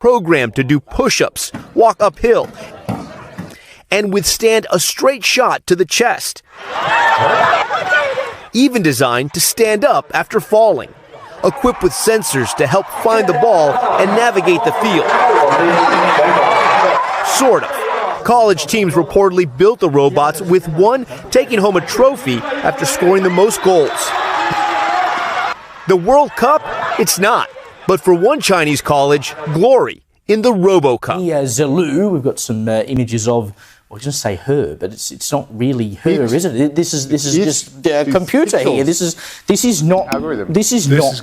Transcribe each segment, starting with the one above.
programmed to do push-ups, walk uphill, and withstand a straight shot to the chest. Even designed to stand up after falling, equipped with sensors to help find the ball and navigate the field. Sort of. College teams reportedly built the robots, with one taking home a trophy after scoring the most goals. The World Cup? It's not. But for one Chinese college, glory in the RoboCup. Zulu, we've got some images of, well, I was going to say her, but it's not really her, is it? This is just a computer here. This is not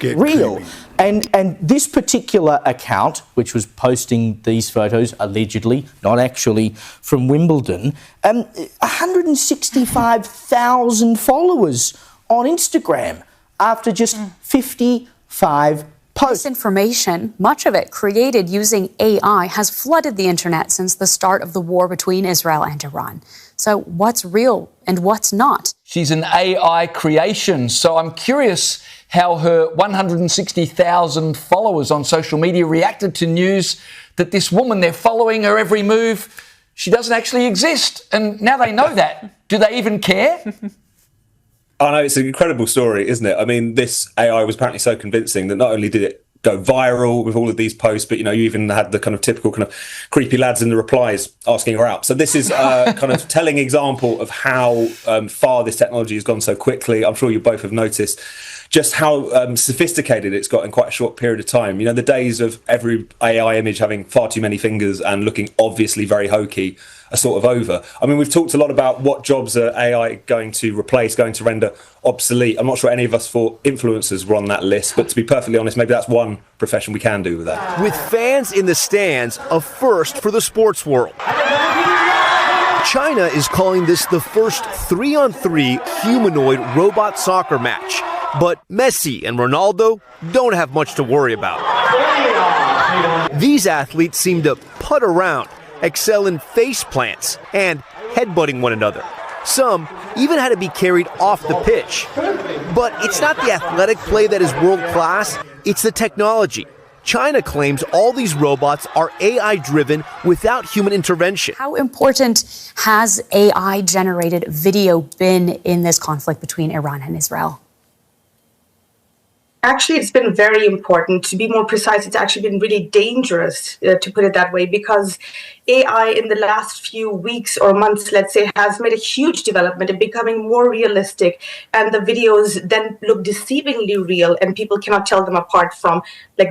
real. And this particular account, which was posting these photos allegedly, not actually, from Wimbledon, 165,000 followers on Instagram after just 55 posts. This information, much of it created using AI, has flooded the internet since the start of the war between Israel and Iran. So what's real and what's not? She's an AI creation, so I'm curious how her 160,000 followers on social media reacted to news that this woman, they're following her every move, she doesn't actually exist. And now they know that. Do they even care? Oh no, it's an incredible story, isn't it? I mean, this AI was apparently so convincing that not only did it go viral with all of these posts, but, you even had the kind of typical kind of creepy lads in the replies asking her out. So this is a kind of telling example of how far this technology has gone so quickly. I'm sure you both have noticed just how sophisticated it's got in quite a short period of time. The days of every AI image having far too many fingers and looking obviously very hokey are sort of over. I mean, we've talked a lot about what jobs are AI going to replace, going to render obsolete. I'm not sure any of us thought influencers were on that list, but to be perfectly honest, maybe that's one profession we can do with that. With fans in the stands, a first for the sports world. China is calling this the first 3-on-3 humanoid robot soccer match. But Messi and Ronaldo don't have much to worry about. These athletes seem to putt around, excel in face plants, and headbutting one another. Some even had to be carried off the pitch. But it's not the athletic play that is world class, it's the technology. China claims all these robots are AI-driven without human intervention. How important has AI-generated video been in this conflict between Iran and Israel? Actually, it's been very important. To be more precise, it's actually been really dangerous, to put it that way, because AI in the last few weeks or months, let's say, has made a huge development in becoming more realistic. And the videos then look deceivingly real, and people cannot tell them apart from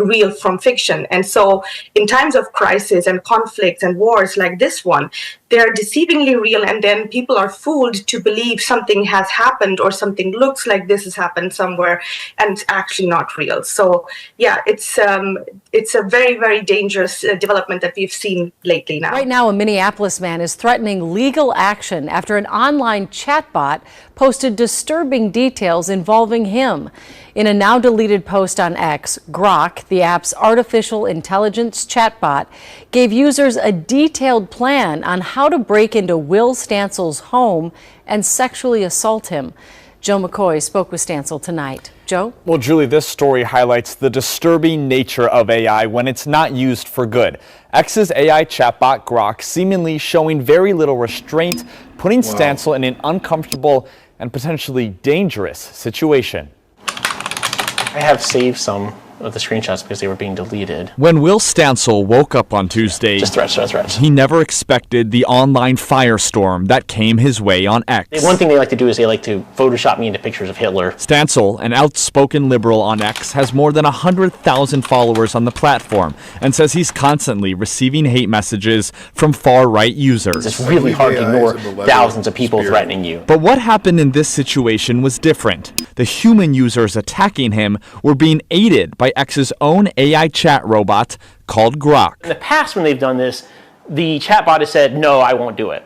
real from fiction. And so in times of crisis and conflicts and wars like this one, they're deceivingly real, and then people are fooled to believe something has happened or something looks like this has happened somewhere, and it's actually not real. So yeah, it's a very, very dangerous development that we've seen lately now. Right now, a Minneapolis man is threatening legal action after an online chatbot posted disturbing details involving him. In a now deleted post on X, Grok, the app's artificial intelligence chatbot, gave users a detailed plan on how to break into Will Stansel's home and sexually assault him. Joe McCoy spoke with Stansel tonight. Joe? Well, Julie, this story highlights the disturbing nature of AI when it's not used for good. X's AI chatbot Grok seemingly showing very little restraint, putting Stansel in an uncomfortable and potentially dangerous situation. I have saved some of the screenshots because they were being deleted. When Will Stansel woke up on Tuesday, Just threats. He never expected the online firestorm that came his way on X. One thing they like to do is they like to Photoshop me into pictures of Hitler. Stansel, an outspoken liberal on X, has more than 100,000 followers on the platform and says he's constantly receiving hate messages from far-right users. It's really hard to ignore thousands of people threatening you. But what happened in this situation was different. The human users attacking him were being aided by X's own AI chat robot called Grok. In the past, when they've done this, the chatbot has said, no, I won't do it.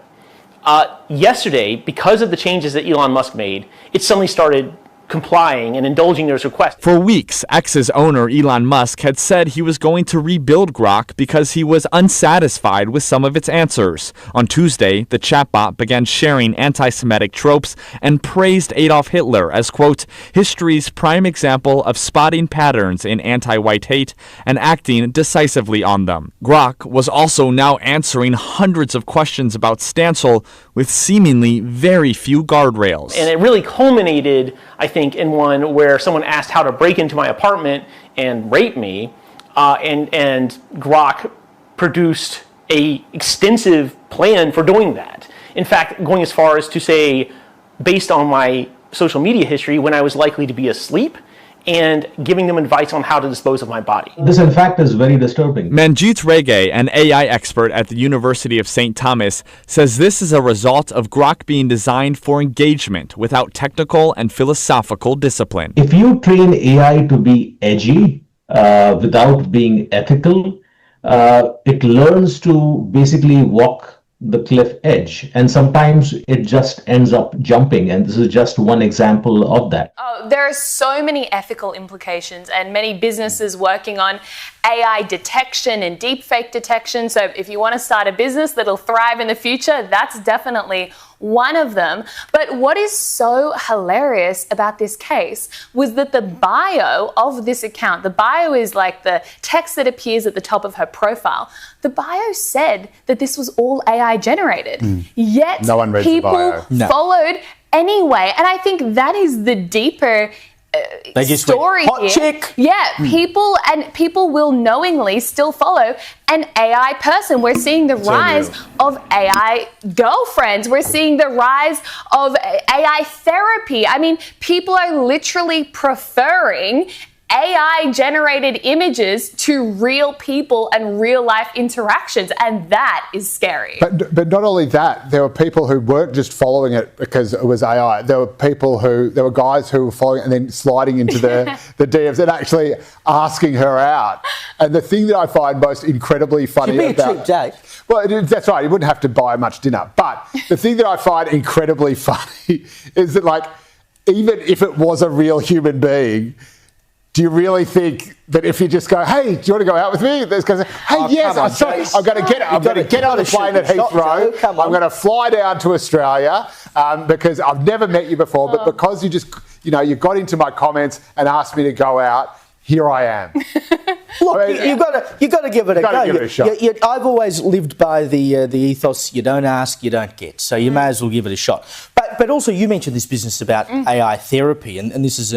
Yesterday, because of the changes that Elon Musk made, it suddenly started complying and indulging those requests. For weeks, X's owner Elon Musk had said he was going to rebuild Grok because he was unsatisfied with some of its answers. On Tuesday, the chatbot began sharing anti-Semitic tropes and praised Adolf Hitler as, quote, history's prime example of spotting patterns in anti-white hate and acting decisively on them. Grok was also now answering hundreds of questions about Stancil with seemingly very few guardrails. And it really culminated, I think, in one where someone asked how to break into my apartment and rape me, and Grok produced a extensive plan for doing that. In fact, going as far as to say, based on my social media history, when I was likely to be asleep, and giving them advice on how to dispose of my body. This, in fact, is very disturbing. Manjit Rege, an AI expert at the University of St. Thomas, says this is a result of Grok being designed for engagement without technical and philosophical discipline. If you train AI to be edgy without being ethical, it learns to basically walk the cliff edge, and sometimes it just ends up jumping, and this is just one example of that. There are so many ethical implications, and many businesses working on AI detection and deepfake detection. So if you want to start a business that'll thrive in the future, that's definitely one of them. But what is so hilarious about this case was that the bio of this account, the bio is like the text that appears at the top of her profile. The bio said that this was all AI generated. Yet no one reads people the bio. followed anyway. And I think that is the deeper they just story went, hot here. chick. Yeah, people will knowingly still follow an AI person. We're seeing the rise of AI girlfriends. We're seeing the rise of AI therapy. I mean, people are literally preferring AI-generated images to real people and real-life interactions, and that is scary. But not only that, there were people who weren't just following it because it was AI. There were guys who were following it and then sliding into the DMs and actually asking her out. And the thing that I find most incredibly funny It'd be a cheap date. Well, that's right. You wouldn't have to buy much dinner. But the thing that I find incredibly funny is that, like, even if it was a real human being, do you really think that if you just go, hey, do you want to go out with me? There's going to say, hey, yes, I'm going to get on the plane at Heathrow. I'm going to fly down to Australia because I've never met you before, but because you got into my comments and asked me to go out, here I am. Look, I mean, you've got to give it a go. Give it a shot. I've always lived by the ethos: you don't ask, you don't get. So you may as well give it a shot. But also, you mentioned this business about AI therapy, and this is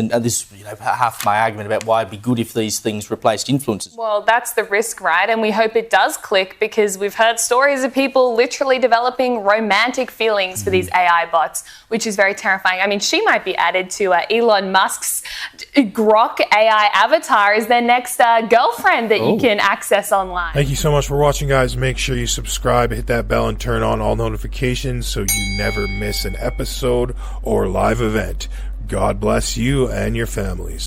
half my argument about why it'd be good if these things replaced influencers. Well, that's the risk, right? And we hope it does click, because we've heard stories of people literally developing romantic feelings for these AI bots, which is very terrifying. I mean, she might be added to Elon Musk's Grok AI avatar as their next girlfriend that you can access online. Thank you so much for watching, guys. Make sure you subscribe, hit that bell, and turn on all notifications so you never miss an episode or live event. God bless you and your families.